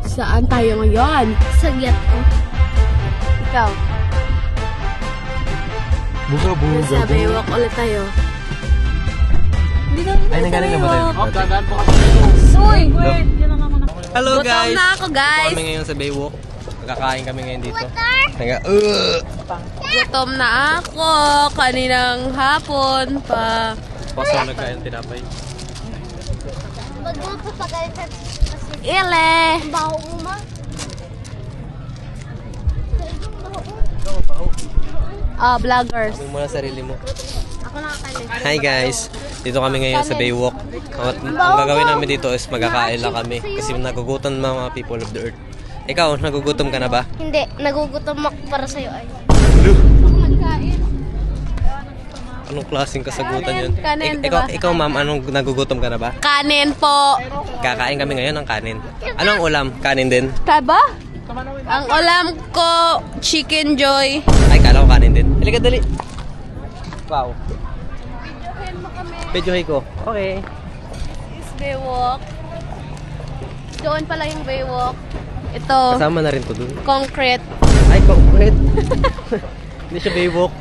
Saan tayo ngayon? Sa get ko. Ikaw? Buga-buga. Sa Baywalk ulit tayo. Ay, nagaling na ba tayo? Uy! Hello guys! Gutom na ako, guys! Kami ngayon sa Baywalk. Magkakain kami ngayon dito. Gutom na ako. Kaninang hapon pa. Paso nagkain tinapay. Magluto pa kayo sa Ile! baho mo ma. Vloggers. Sabi mo na sarili mo. Ako nakakalit. Hi guys! Dito kami ngayon sa Baywalk. At ang gagawin namin dito is magkakain lang kami. Kasi nagugutom na mga people of the earth. Ikaw, nagugutom ka na ba? Hindi, nagugutom ako para sa'yo ay. Anong klaseng kasagutan yun? Kanin, diba? Ikaw ma'am, anong nagugutom ka na ba? Kanin po. Kakain kami ngayon ng kanin. Anong ulam? Kanin din? Taba? Ang ulam ko, chicken joy. Ay, kala ko kanin din. Halika, dali. Wow. Videohin ko. Okay. Is Baywalk. Doon pala yung Baywalk. Ito, Kasama na rin to dun. concrete. Ay, concrete. Hindi siya Baywalk.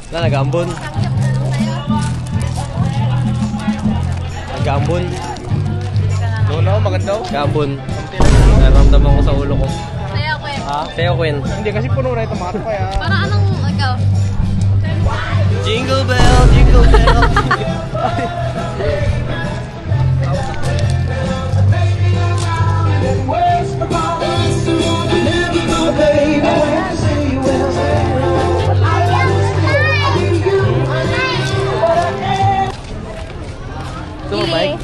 Na, nag-aambon. Nag-aambon. No, maganda. Nag-aambon. Naramdaman ko sa ulo ko. Kaya ko eh. Ha? Sa'yo, Quinn. Hindi kasi puno na itong mga ito kaya. Para anong ikaw? Jingle bell, jingle bell. Gusto mo, Mike?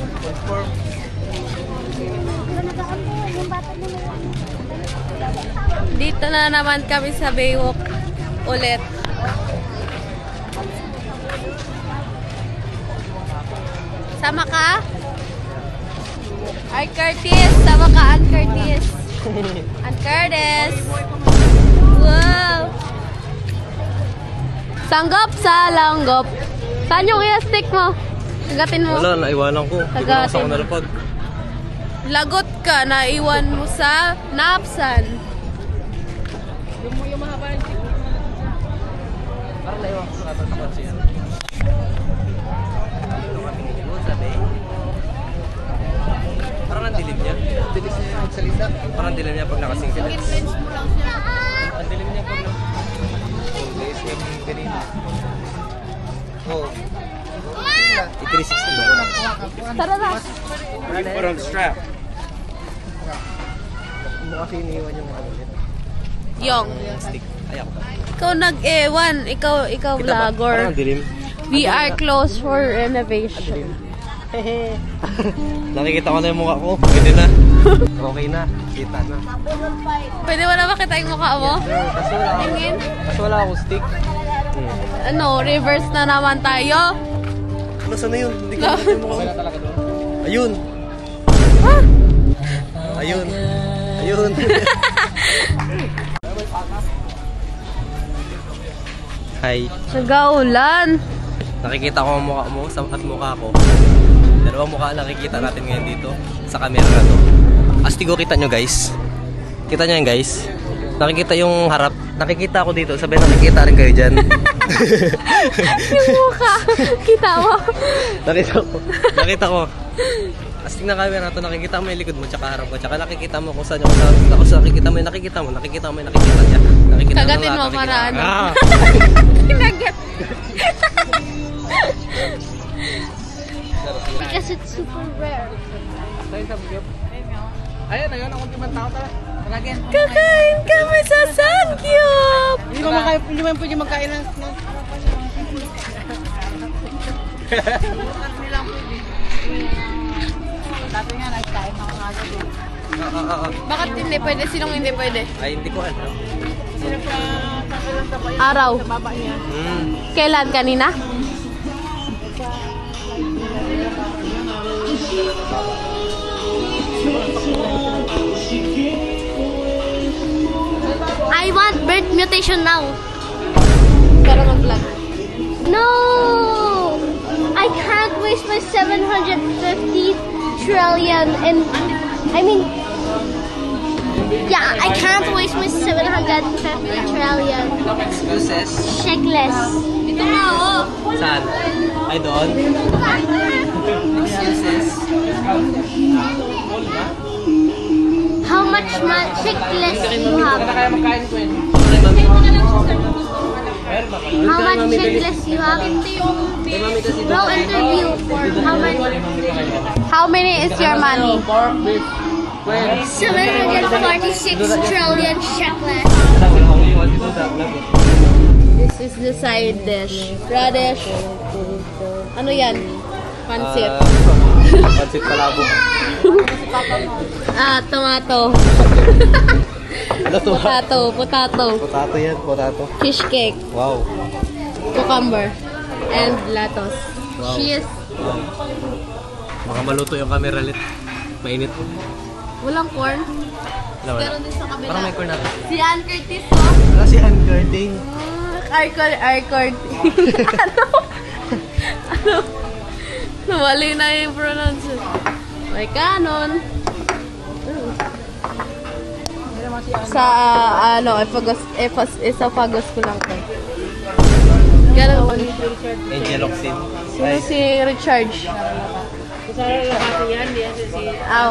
Dito na naman kami sa Baywalk ulit. Sama ka? Ay, Curtis! Sama ka, Ann Curtis! Ann Curtis! Wow! Sanggop sa langgop. Saan yung stick mo? Kagatin mo. Wala, naiwanan ko. Hindi ko na kasi ako nalapag. Lagot ka, naiwan mo sa napsan. Parang naiwan ko sa katatakot siya. Parang ang dilim niya. Bilis niya yung magsalita. Parang ang dilim niya pag nakasingkit. Influence mo lang siya. Ang dilim niya pag Bilis niya yung kanina. Oh. 360 ba? Tara na. Put on the strap. Mo kasi iniwan yung ano ulit. Yung. Stick. Ayaw. Ikaw nag-ewan. Ikaw Kita ba? vlogger. Parang ang dilim. We are closed for renovation. Nakikita ko na yung mukha ko. Pwede na. Okay na. Kita na. Pwede mo na makita yung mukha mo? Kaso wala ako. Tingin. Kaso wala akong stick. Ano, reverse na naman tayo. Nasaan na yun? Hindi ko nakita yung mukha ko. Talaga doon. Ayun. Ayun. Ayun. Hi. Nagaulan. Nakikita ko ang mukha mo at mukha ko. Dalawang mukha nakikita natin ngayon dito sa camera na to. Astigo, kita nyo guys. Kita nyo yan guys. Nakikita yung harap. Nakikita ako dito. Sabi nakikita rin kayo dyan. Yung mukha. Kita mo. Nakita ko. Astig na camera na to. Nakikita mo yung likod mo tsaka harap mo. Tsaka nakikita mo kung saan yung nakikita mo yung nakikita mo. Nakikita mo yung nakikita niya. Nakikita Kagatin mo mo lahat, para nakikita. ano. Kinagat. Because it's super rare. Sa'yo sa bugyo. Ayun, ayun. Ang ultimang tao tara. Talagyan. Kakain kami sa Sangyup. Hindi mo pwede magkain ng... Dati nga, nagkain ako nga doon. Bakit hindi pwede? Sinong hindi pwede? Ay, hindi ko alam. Araw. Mm. Kailan? Kanina? I want birth mutation now. Pero mag-vlog. No! waste my 750 trillion and yeah, I can't waste my 750 trillion. Excuses? Checkless. Ito na, oh. Saan? Ay, doon? Excuses? How much checkless do you have? Kaya magkain ko yun. How much checkless do you have? Bro, interview for How many is your money? Pork, beef, 746 trillion checkless. This is the side dish. Radish. Ano yan? Pansit. Pansit palabok. Tomato. Ano to? Potato. Potato yan, potato. Fish cake. Wow. Cucumber. And lettuce. Wow. Cheese. Wow. Baka maluto yung camera ulit. Mainit. Walang corn. Wala. Pero din sa kabila. Parang may corn natin. Si Ann Curtis, oh. Wala si Ann Garding. Arcord. Ano? Nawali na yung pronounce. May kanon. Sa, esophagus ko lang to. Ganun. Angel Oxin. Sino si Richard? Aw.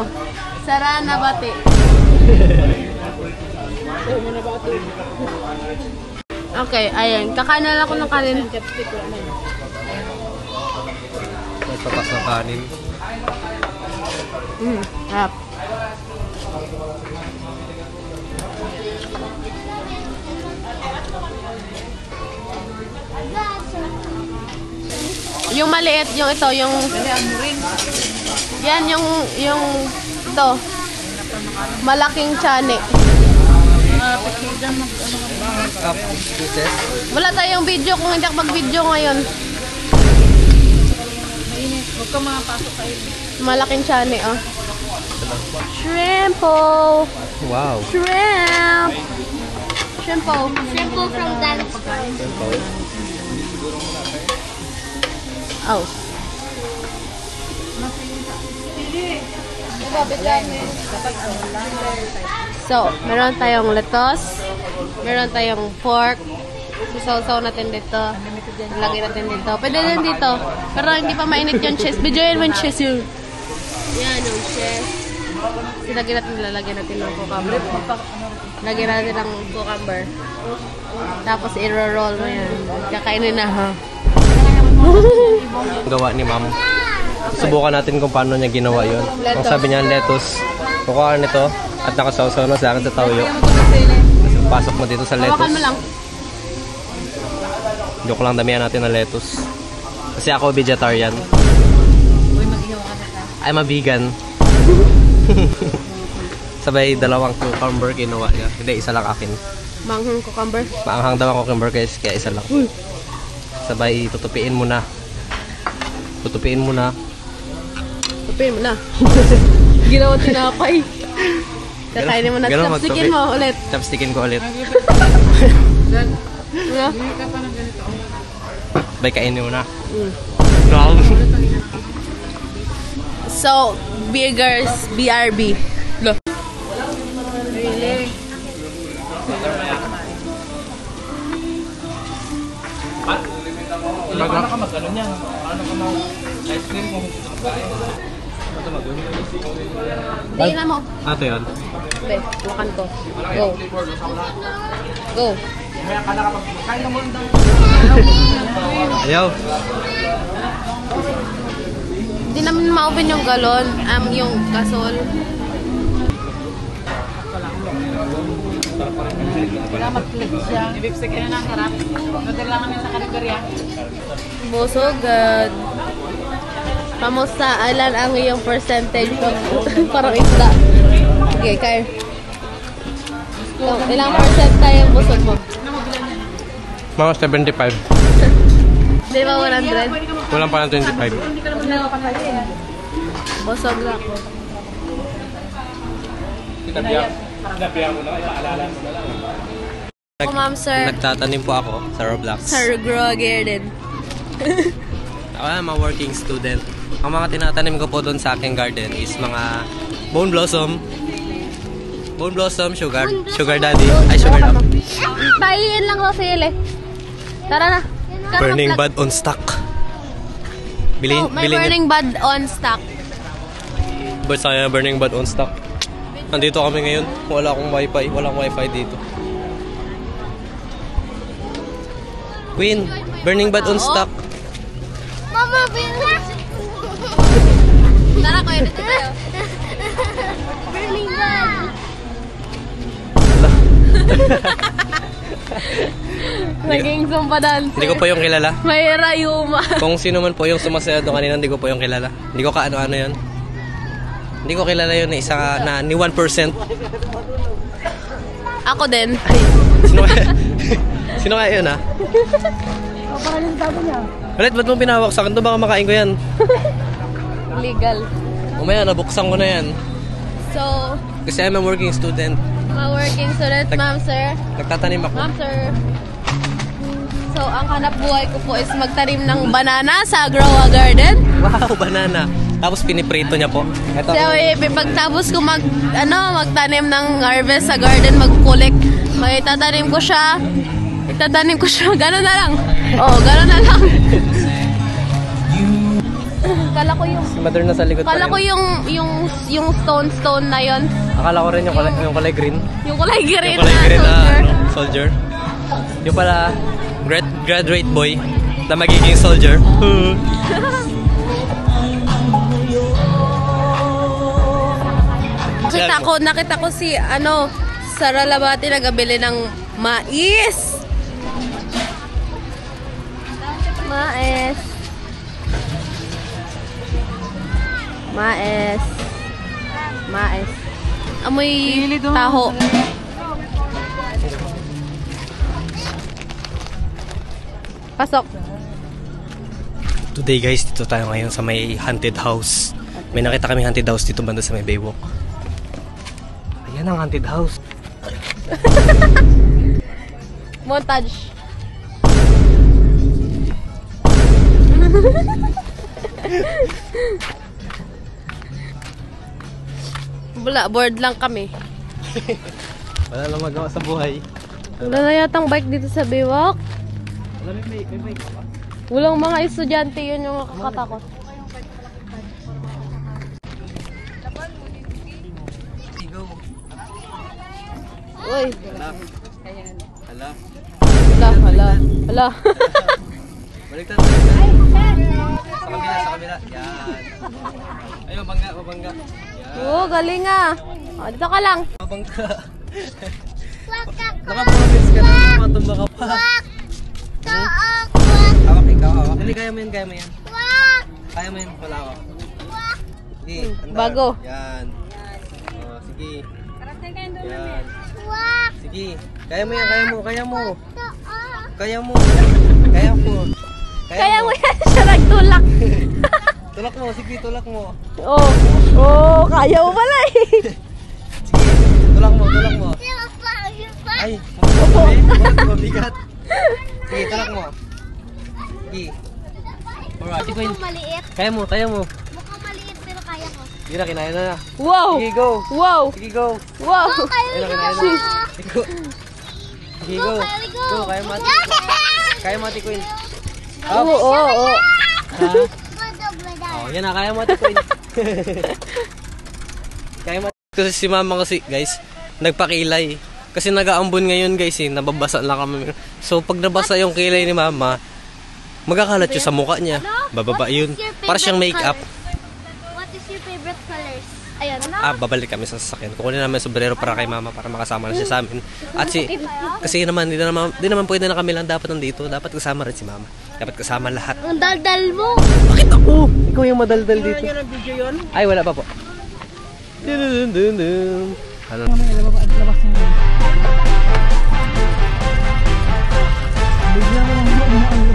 Sara Nabati. Okay, ayan. Kakain na lang ako ng kanin. May patas ng kanin. Harap. Yung maliit, yung ito, yung... Yan, yung ito. Malaking tiyanik. Excuses? Wala tayong video kung hindi ako mag-video ngayon. Huwag ka makapasok kayo. Malaking tiyanik, oh. Shrimpo! Wow. Shrimp! Shrimpo. Shrimpo from dance. Oh. So, meron tayong lettuce, meron tayong pork, isaw-saw natin dito, lagyan natin dito. Pwede din dito, pero hindi pa mainit yung cheese. Bidyoin mo yung cheese yun. Yan yung cheese. Lalagyan natin ng cucumber. Lagyan natin ng cucumber. Tapos i-roll mo yan. Kakainin na, ha? Gawa ni ma'am. Subukan natin kung paano niya ginawa yun. Ang sabi niya, lettuce. Kukuha nito at nakasawsaw na sa akin sa tawyo. Pasok mo dito sa Hawakan mo lettuce. lang. Joke lang, damihan natin ng lettuce. Kasi ako vegetarian. I'm a vegan. Sabay dalawang cucumber kinuha niya. Hindi, isa lang akin. Manghang cucumber. Maanghang daw ang cucumber kaya isa lang. Sabay tutupiin mo na. Tutupiin mo na. Tupin mo na. Ginawa tinapay. Kakainin mo na. Ganun, Chopstickin mo ulit. Chopstickin ko ulit. Ano? Sabay kainin mo na. So, Beggars BRB. Look. Really? Paano ka mag-ano niyan? Paano ka mag-ice cream kung hindi ka kaya? Tingnan na mo. Ato yun. Be, lakan ko. Go. Go. Kaya ka nakapag-kain na mo lang daw. Ayaw. Hindi namin ma-open yung galon. Yung gasol. Kaya mag-click siya. I-bipstick na ng harap. Nadala kami sa kanigarya. Busogad. Kamusta? Alan ang iyong percentage pag parang isda? Okay, Kyle. So, ilang percent tayo busog mo? Mga 75. Di ba 100? Kulang pa ng 25. Busog lang. Nabiyak mo na, ipaalala mo na lang. Ako, ma'am, sir. Nagtatanim po ako sa Roblox. Sir Grow Garden. Ako na mga working student. Ang mga tinatanim ko po doon sa aking garden is mga bone blossom, sugar daddy, ay sugar daddy. Pahiin lang daw si Ele. Tara na. Burning bud on stock. May burning bud on stock. But saya burning bud on stock. Nandito kami ngayon. Wala akong wifi. Walang wifi dito. Queen, burning bud on stock. Mama, bilang. Tara ko, edit tayo. Burning bud. Naging zumba dancer. Hindi ko po yung kilala. May rayuma. Kung sino man po yung sumasayaw doon kanina, hindi ko po yung kilala. Hindi ko kaano-ano yun. Hindi ko kilala yun na isa na ni 1%. Ako din. Sino kaya? Sino kaya yun, ha? Ulit, ba't mo pinahawak sa akin? Ito baka makain ko yan. Legal. Umaya, nabuksan ko na yan. So, Kasi I'm a working student. mga working student, ma'am, sir. Nagtatanim ako. Ma'am, sir. So, ang hanap buhay ko po is magtanim ng banana sa Grow a Garden. Wow, banana. Tapos piniprito niya po. Ito. So, pagtapos ko magtanim ng harvest sa garden, mag-collect, may tatanim ko siya. Itatanim ko siya. Gano'n na lang. Oh, gano'n na lang. Kala ko yung Mother na sa likod pa Kala rin. ko yung stone na yon. Akala ko rin yung kulay green. Yung kulay green Yung kulay green na soldier. soldier. Yung pala graduate boy na magiging soldier. Nakita ko si Sara Labati nagabili ng mais. Mais. Amoy taho. Pasok. Today guys, dito tayo ngayon sa may haunted house. May nakita kami haunted house dito banda sa may Baywalk. Ayan ang haunted house. Montage. Wala, bored lang kami. Wala lang magawa sa buhay. Wala na yatang bike dito sa Baywalk. Wala, may bike pa. Walang mga estudyante, yun yung nakakatakot. Uy. Hala. Baliktad. Sa kabila. Yan. Ayun, mabangga. Yan. Oo, galing ah. O, dito ka lang. Mabangga. Nakapromise ka na, matumba ka pa. Hawak ikaw. Hindi, kaya mo yan. Kaya mo yan, wala ako. Sige, andar. Bago. Yan. Oh, sige. Yan. Sige. Kaya mo yan. Kaya mo yan, siya nagtulak. Tulak mo, sige, tulak mo. Kaya mo pala eh. Sige, tulak mo. Ay, mabigat. Sige, tulak mo. Sige. Alright, sige. Maliit. Kaya mo. Mukhang maliit pero kaya ko. Sige na, kinain na. Wow. Sige, go. Wow. Sige, go. Wow. Ayun na, kinain na. Sige, go. Sige, go. Go, kaya mo. Kaya mo, Ate Queen. Oo. Ha? Oh, yan na, kaya mo, Ate Queen. Kaya mo. Kasi si mama kasi, guys, nagpakilay. Kasi nag-aambon ngayon, guys, nababasa lang kami. So, pag nabasa yung kilay ni mama, magkakalat yun sa mukha niya. Bababa yun. Para siyang make-up. What is your favorite colors? Ayan. Babalik kami sa sasakyan. Kukunin namin yung sombrero para kay mama para makasama na siya sa amin. At kasi naman, di naman pwede na kami lang dapat nandito. Dapat kasama rin si mama. Dapat kasama lahat. Ang daldal mo. Bakit ako? Ikaw yung madaldal dito. Yan ang video yun. Ay, wala pa po. Ano? Labas niyo. Bigla mo lang